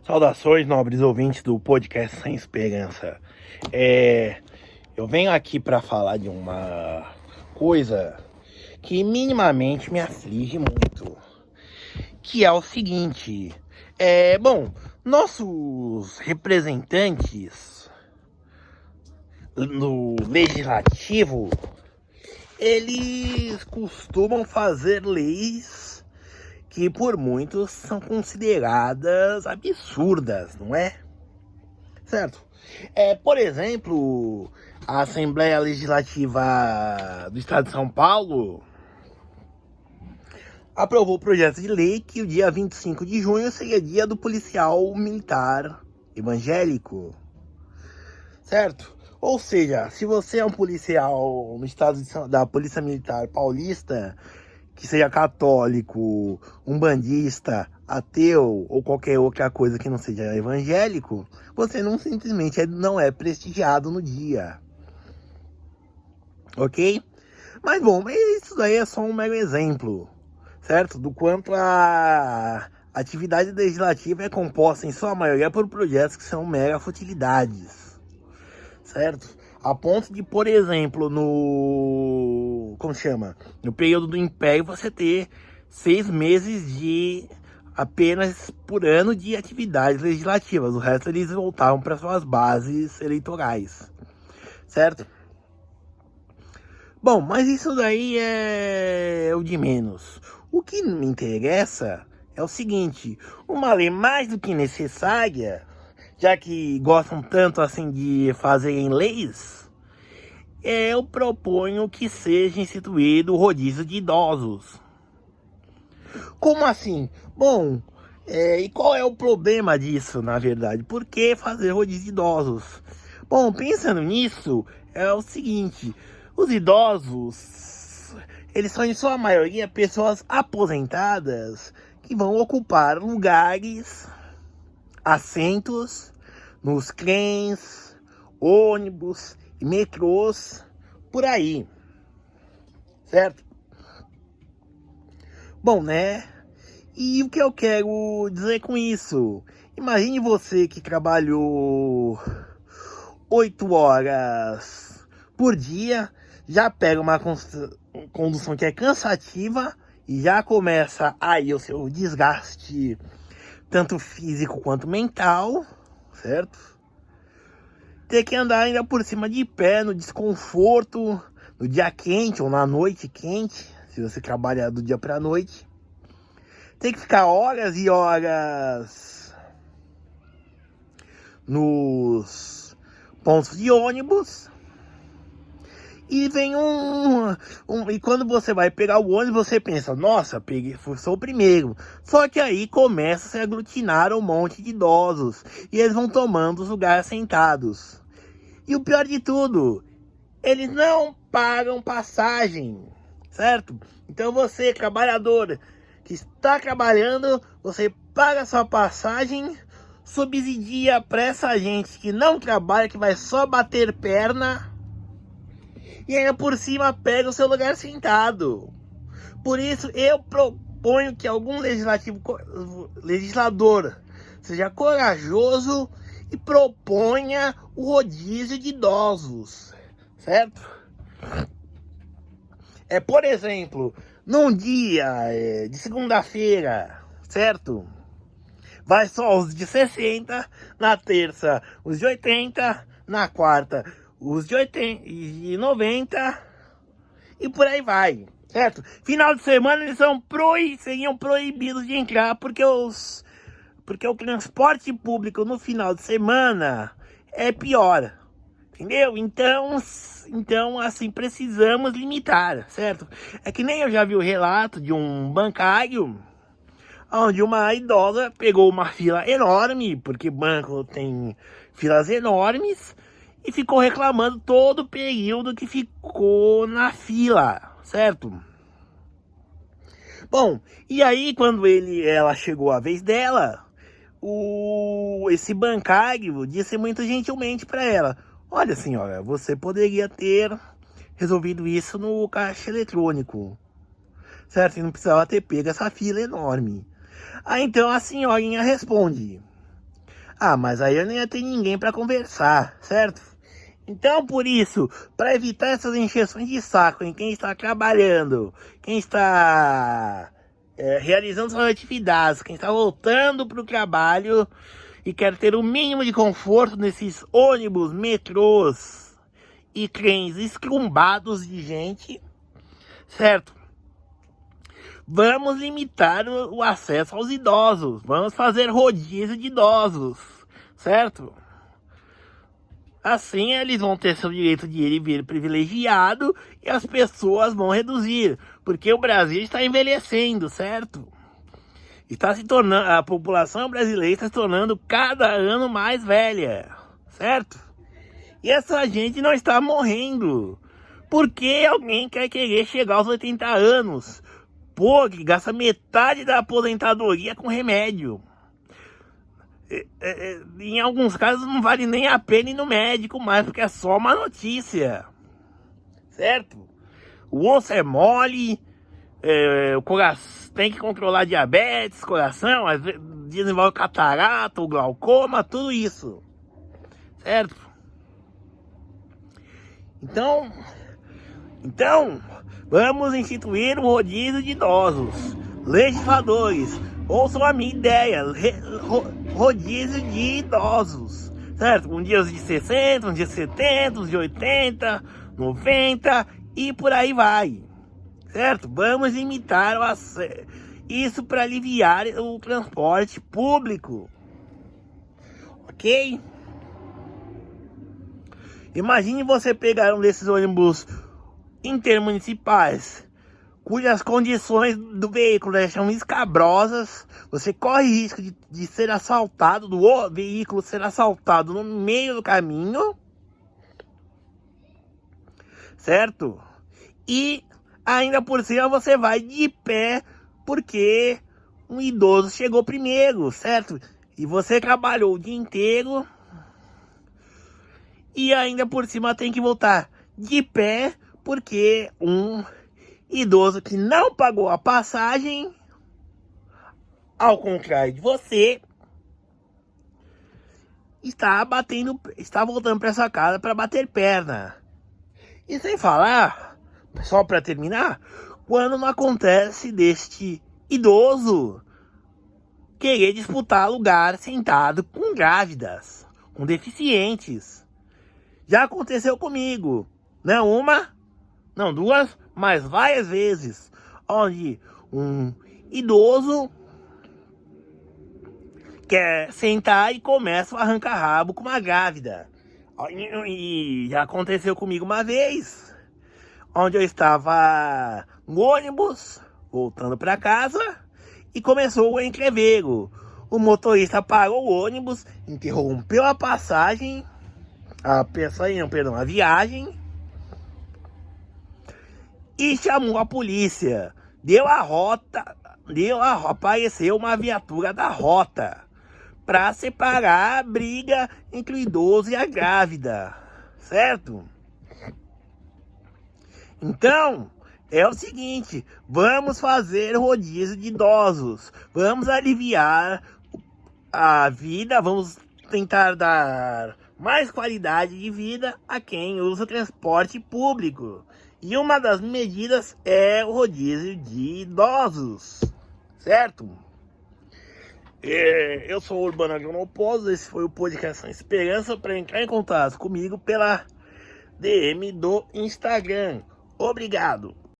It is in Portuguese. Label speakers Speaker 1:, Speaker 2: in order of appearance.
Speaker 1: Saudações, nobres ouvintes do podcast Sem Esperança. Eu venho aqui para falar de uma coisa que minimamente me aflige muito, que é o seguinte. Nossos representantes no legislativo, eles costumam fazer leis que por muitos são consideradas absurdas, não é? Certo? Por exemplo, a Assembleia Legislativa do Estado de São Paulo aprovou o projeto de lei que o dia 25 de junho seria dia do policial militar evangélico. Certo? Ou seja, se você é um policial no estado da Polícia Militar Paulista, que seja católico, umbandista, ateu ou qualquer outra coisa que não seja evangélico, você não simplesmente não é prestigiado no dia. Ok? Mas bom, isso daí é só um mero exemplo, certo? Do quanto a atividade legislativa é composta em sua maioria por projetos que são mera futilidades, certo? A ponto de, por exemplo, no período do Império, você ter 6 meses de apenas por ano de atividades legislativas. O resto eles voltavam para suas bases eleitorais, certo? Bom, mas isso daí é o de menos. O que me interessa é o seguinte: uma lei mais do que necessária, já que gostam tanto assim de fazerem leis, eu proponho que seja instituído o rodízio de idosos. Como assim? Bom, e qual é o problema disso, na verdade? Por que fazer rodízio de idosos? Bom, pensando nisso, é o seguinte: os idosos, eles são em sua maioria pessoas aposentadas que vão ocupar lugares, assentos nos trens, ônibus e metrôs por aí, certo? Bom, né? E o que eu quero dizer com isso? Imagine você que trabalhou 8 horas por dia, já pega uma condução que é cansativa e já começa aí o seu desgaste, tanto físico quanto mental, certo? Ter que andar ainda por cima de pé, no desconforto, no dia quente ou na noite quente, se você trabalhar do dia para a noite. Ter que ficar horas e horas nos pontos de ônibus. E vem e quando você vai pegar o ônibus, você pensa: nossa, sou o primeiro. Só que aí começa a se aglutinar um monte de idosos e eles vão tomando os lugares sentados. E o pior de tudo, eles não pagam passagem, certo? Então você, trabalhador que está trabalhando, você paga sua passagem, subsidia para essa gente que não trabalha, que vai só bater perna, e ainda por cima pega o seu lugar sentado. Por isso eu proponho que algum legislador seja corajoso e proponha o rodízio de idosos, certo? Por exemplo, num dia de segunda-feira, certo? Vai só os de 60, na terça os de 80, na quarta os de 80 e 90 e por aí vai, certo? Final de semana eles seriam proibidos de entrar porque o transporte público no final de semana é pior, entendeu? Então assim, precisamos limitar, certo? É que nem eu já vi o relato de um bancário onde uma idosa pegou uma fila enorme, porque banco tem filas enormes, e ficou reclamando todo o período que ficou na fila, certo? Bom, e aí quando ela chegou a vez dela, esse bancário disse muito gentilmente para ela: olha, senhora, você poderia ter resolvido isso no caixa eletrônico, certo? E não precisava ter pego essa fila enorme. Aí então a senhorinha responde: Ah, mas aí eu nem ia ter ninguém para conversar, certo? Então, por isso, para evitar essas encheções de saco em quem está trabalhando, quem está realizando suas atividades, quem está voltando para o trabalho e quer ter o mínimo de conforto nesses ônibus, metrôs e trens escrumbados de gente, certo? Vamos limitar o acesso aos idosos, vamos fazer rodízio de idosos, certo? Assim eles vão ter seu direito de ir e vir privilegiado e as pessoas vão reduzir, porque o Brasil está envelhecendo, certo? Está se tornando, a população brasileira está se tornando cada ano mais velha, certo? E essa gente não está morrendo. Por que alguém quer querer chegar aos 80 anos? Pô, que gasta metade da aposentadoria com remédio. Em alguns casos não vale nem a pena ir no médico mais, porque é só uma notícia, certo? O osso é mole, o coração tem que controlar diabetes, coração, às vezes desenvolve catarata, o glaucoma, tudo isso, certo? Então, vamos instituir um rodízio de idosos, legisladores. Ouçam a minha ideia, rodízio de idosos, certo? Um dia os de 60, um dia 70, uns de 80, 90 e por aí vai, certo? Vamos limitar o acesso, isso para aliviar o transporte público, ok? Imagine você pegar um desses ônibus intermunicipais, cujas condições do veículo são escabrosas, você corre risco de ser assaltado, do veículo ser assaltado no meio do caminho, certo? E ainda por cima você vai de pé, porque um idoso chegou primeiro, certo? E você trabalhou o dia inteiro, e ainda por cima tem que voltar de pé, porque um idoso que não pagou a passagem, ao contrário de você, está voltando para sua casa para bater perna. E sem falar, só para terminar, quando não acontece deste idoso querer disputar lugar sentado com grávidas, com deficientes. Já aconteceu comigo, não uma, não duas, mas várias vezes, onde um idoso quer sentar e começa a arrancar rabo com uma grávida. E já aconteceu comigo uma vez, onde eu estava no ônibus, voltando para casa, e começou o entreveiro. O motorista parou o ônibus, interrompeu a passagem, a viagem, e chamou a polícia. Apareceu uma viatura da rota para separar a briga entre o idoso e a grávida, certo? Então, é o seguinte, vamos fazer rodízio de idosos, vamos aliviar a vida, vamos tentar dar mais qualidade de vida a quem usa o transporte público. E uma das medidas é o rodízio de idosos, certo? Eu sou o Urbano Agronopoulos, esse foi o podcast Esperança. Para entrar em contato comigo pela DM do Instagram. Obrigado!